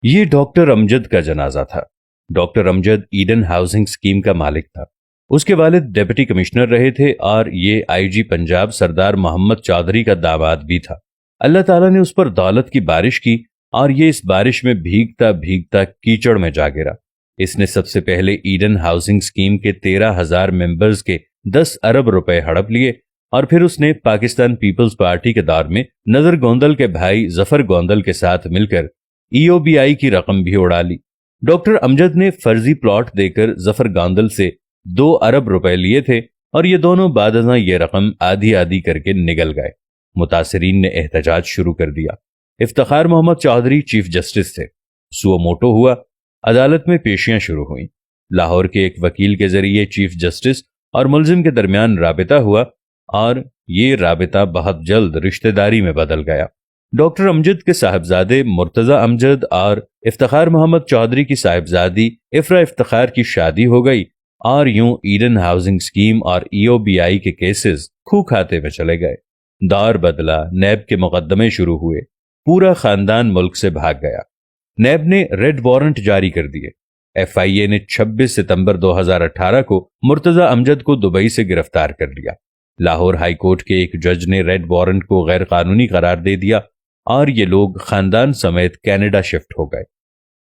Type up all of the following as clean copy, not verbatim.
یہ ڈاکٹر امجد کا جنازہ تھا۔ ڈاکٹر امجد ایڈن ہاؤسنگ اسکیم کا مالک تھا۔ اس کے والد ڈپٹی کمشنر رہے تھے اور یہ آئی جی پنجاب سردار محمد چودھری کا داماد بھی تھا۔ اللہ تعالیٰ نے اس پر دولت کی بارش کی اور یہ اس بارش میں بھیگتا بھیگتا کیچڑ میں جا گرا۔ اس نے سب سے پہلے ایڈن ہاؤسنگ اسکیم کے 13,000 ممبرز کے 10 ارب روپے ہڑپ لیے اور پھر اس نے پاکستان پیپلز پارٹی کے دور میں نظر گوندل کے بھائی ظفر گوندل کے ساتھ مل کر EOBI کی رقم بھی اڑا لی۔ ڈاکٹر امجد نے فرضی پلاٹ دے کر ظفر گوندل سے 2 ارب روپے لیے تھے اور یہ دونوں بعد ازاں یہ رقم آدھی آدھی کر کے نگل گئے۔ متاثرین نے احتجاج شروع کر دیا۔ افتخار محمد چودھری چیف جسٹس تھے۔ سو موٹو ہوا، عدالت میں پیشیاں شروع ہوئیں۔ لاہور کے ایک وکیل کے ذریعے چیف جسٹس اور ملزم کے درمیان رابطہ ہوا اور یہ رابطہ بہت جلد رشتہ داری میں بدل گیا۔ ڈاکٹر امجد کے صاحبزادے مرتضی امجد اور افتخار محمد چودھری کی صاحبزادی افرا افتخار کی شادی ہو گئی اور یوں ایڈن ہاؤسنگ اسکیم اور EOBI کے کیسز کھو کھاتے میں چلے گئے۔ دور بدلا، نیب کے مقدمے شروع ہوئے، پورا خاندان ملک سے بھاگ گیا۔ نیب نے ریڈ وارنٹ جاری کر دیے۔ FIA نے 26 ستمبر 2018 کو مرتضی امجد کو دبئی سے گرفتار کر لیا۔ لاہور ہائی کورٹ کے ایک جج نے ریڈ وارنٹ کو غیر قانونی قرار دے دیا اور یہ لوگ خاندان سمیت کینیڈا شفٹ ہو گئے۔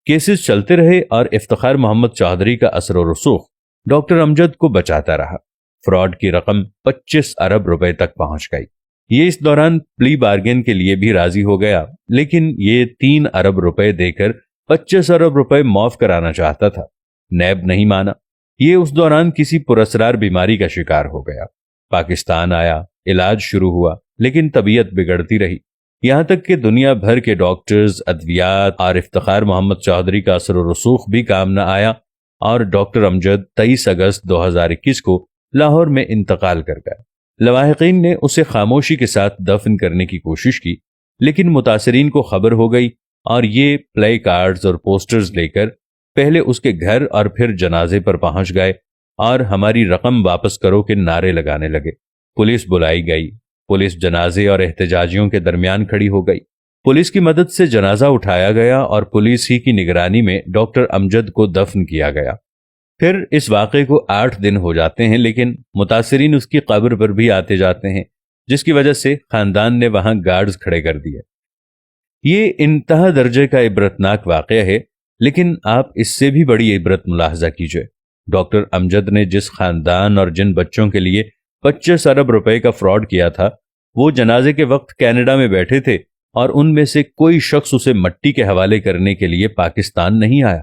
کیسز چلتے رہے اور افتخار محمد چودھری کا اثر و رسوخ ڈاکٹر امجد کو بچاتا رہا۔ فراڈ کی رقم 25 ارب روپے تک پہنچ گئی۔ یہ اس دوران پلی بارگین کے لیے بھی راضی ہو گیا، لیکن یہ 3 ارب روپے دے کر 25 ارب روپے معاف کرانا چاہتا تھا۔ نیب نہیں مانا۔ یہ اس دوران کسی پراسرار بیماری کا شکار ہو گیا۔ پاکستان آیا، علاج شروع ہوا، لیکن طبیعت بگڑتی رہی، یہاں تک کہ دنیا بھر کے ڈاکٹرز، ادویات اور افتخار محمد چودھری کا اثر و رسوخ بھی کام نہ آیا اور ڈاکٹر امجد 23 اگست 2021 کو لاہور میں انتقال کر گیا۔ لواحقین نے اسے خاموشی کے ساتھ دفن کرنے کی کوشش کی، لیکن متاثرین کو خبر ہو گئی اور یہ پلے کارڈز اور پوسٹرز لے کر پہلے اس کے گھر اور پھر جنازے پر پہنچ گئے اور ہماری رقم واپس کرو کے نعرے لگانے لگے۔ پولیس بلائی گئی۔ پولیس جنازے اور احتجاجیوں کے درمیان کھڑی ہو گئی۔ پولیس کی مدد سے جنازہ اٹھایا گیا اور پولیس ہی کی نگرانی میں ڈاکٹر امجد کو دفن کیا گیا۔ پھر اس واقعے کو 8 دن ہو جاتے ہیں، لیکن متاثرین اس کی قبر پر بھی آتے جاتے ہیں، جس کی وجہ سے خاندان نے وہاں گارڈز کھڑے کر دیے۔ یہ انتہا درجے کا عبرتناک واقعہ ہے، لیکن آپ اس سے بھی بڑی عبرت ملاحظہ کیجئے۔ ڈاکٹر امجد نے جس خاندان اور جن بچوں کے لیے 25 ارب روپے کا فراڈ کیا تھا، وہ جنازے کے وقت کینیڈا میں بیٹھے تھے اور ان میں سے کوئی شخص اسے مٹی کے حوالے کرنے کے لیے پاکستان نہیں آیا۔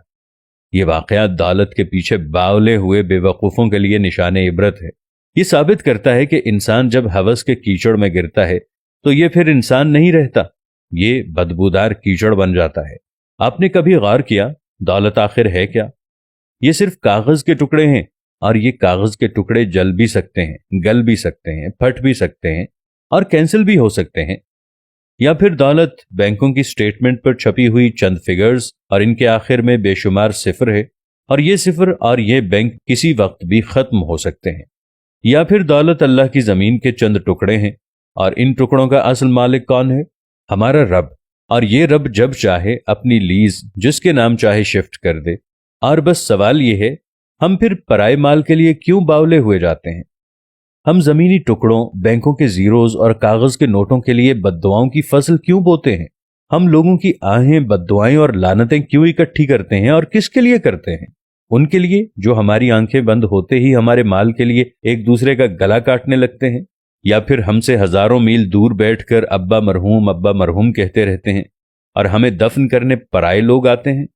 یہ واقعہ دولت کے پیچھے باولے ہوئے بے وقوفوں کے لیے نشان عبرت ہے۔ یہ ثابت کرتا ہے کہ انسان جب ہوس کے کیچڑ میں گرتا ہے تو یہ پھر انسان نہیں رہتا، یہ بدبودار کیچڑ بن جاتا ہے۔ آپ نے کبھی غور کیا دولت آخر ہے کیا؟ یہ صرف کاغذ کے ٹکڑے ہیں، اور یہ کاغذ کے ٹکڑے جل بھی سکتے ہیں، گل بھی سکتے ہیں، پھٹ بھی سکتے ہیں اور کینسل بھی ہو سکتے ہیں۔ یا پھر دولت بینکوں کی سٹیٹمنٹ پر چھپی ہوئی چند فگرز اور ان کے آخر میں بے شمار صفر ہے، اور یہ صفر اور یہ بینک کسی وقت بھی ختم ہو سکتے ہیں۔ یا پھر دولت اللہ کی زمین کے چند ٹکڑے ہیں، اور ان ٹکڑوں کا اصل مالک کون ہے؟ ہمارا رب، اور یہ رب جب چاہے اپنی لیز جس کے نام چاہے شفٹ کر دے۔ اور بس سوال یہ ہے، ہم پھر پرائے مال کے لیے کیوں باولے ہوئے جاتے ہیں؟ ہم زمینی ٹکڑوں، بینکوں کے زیروز اور کاغذ کے نوٹوں کے لیے بددعاؤں کی فصل کیوں بوتے ہیں؟ ہم لوگوں کی آہیں، بددعائیں اور لعنتیں کیوں اکٹھی کرتے ہیں اور کس کے لیے کرتے ہیں؟ ان کے لیے جو ہماری آنکھیں بند ہوتے ہی ہمارے مال کے لیے ایک دوسرے کا گلا کاٹنے لگتے ہیں، یا پھر ہم سے ہزاروں میل دور بیٹھ کر ابا مرحوم کہتے رہتے ہیں اور ہمیں دفن کرنے پرائے لوگ آتے ہیں؟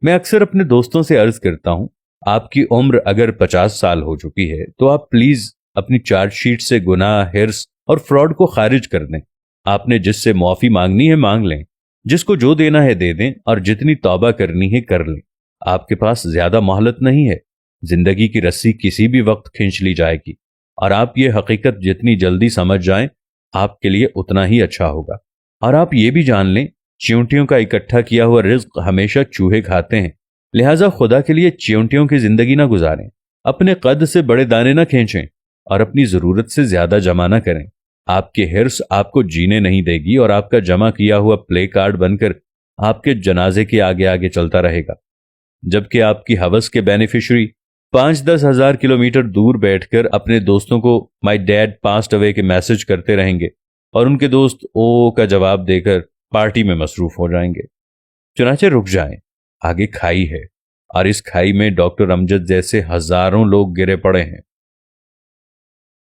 میں اکثر اپنے دوستوں سے عرض کرتا ہوں، آپ کی عمر اگر 50 سال ہو چکی ہے تو آپ پلیز اپنی چارج شیٹ سے گناہ، ہرس اور فراڈ کو خارج کر دیں۔ آپ نے جس سے معافی مانگنی ہے مانگ لیں، جس کو جو دینا ہے دے دیں، اور جتنی توبہ کرنی ہے کر لیں۔ آپ کے پاس زیادہ مہلت نہیں ہے۔ زندگی کی رسی کسی بھی وقت کھینچ لی جائے گی، اور آپ یہ حقیقت جتنی جلدی سمجھ جائیں آپ کے لیے اتنا ہی اچھا ہوگا۔ اور آپ یہ بھی جان لیں، چیونٹیوں کا اکٹھا کیا ہوا رزق ہمیشہ چوہے کھاتے ہیں، لہٰذا خدا کے لیے چیونٹیوں کی زندگی نہ گزاریں، اپنے قد سے بڑے دانے نہ کھینچیں اور اپنی ضرورت سے زیادہ جمع نہ کریں۔ آپ کے ہرس آپ کو جینے نہیں دے گی، اور آپ کا جمع کیا ہوا پلے کارڈ بن کر آپ کے جنازے کے آگے آگے چلتا رہے گا، جبکہ آپ کی ہوس کے بینیفیشری 5-10 ہزار کلومیٹر دور بیٹھ کر اپنے دوستوں کو مائی ڈیڈ پاسڈ اوے کے میسج کرتے رہیں گے اور ان کے دوست او کا جواب دے کر پارٹی میں مصروف ہو جائیں گے۔ چنانچہ رک جائیں، آگے کھائی ہے، اور اس کھائی میں ڈاکٹر امجد جیسے ہزاروں لوگ گرے پڑے ہیں۔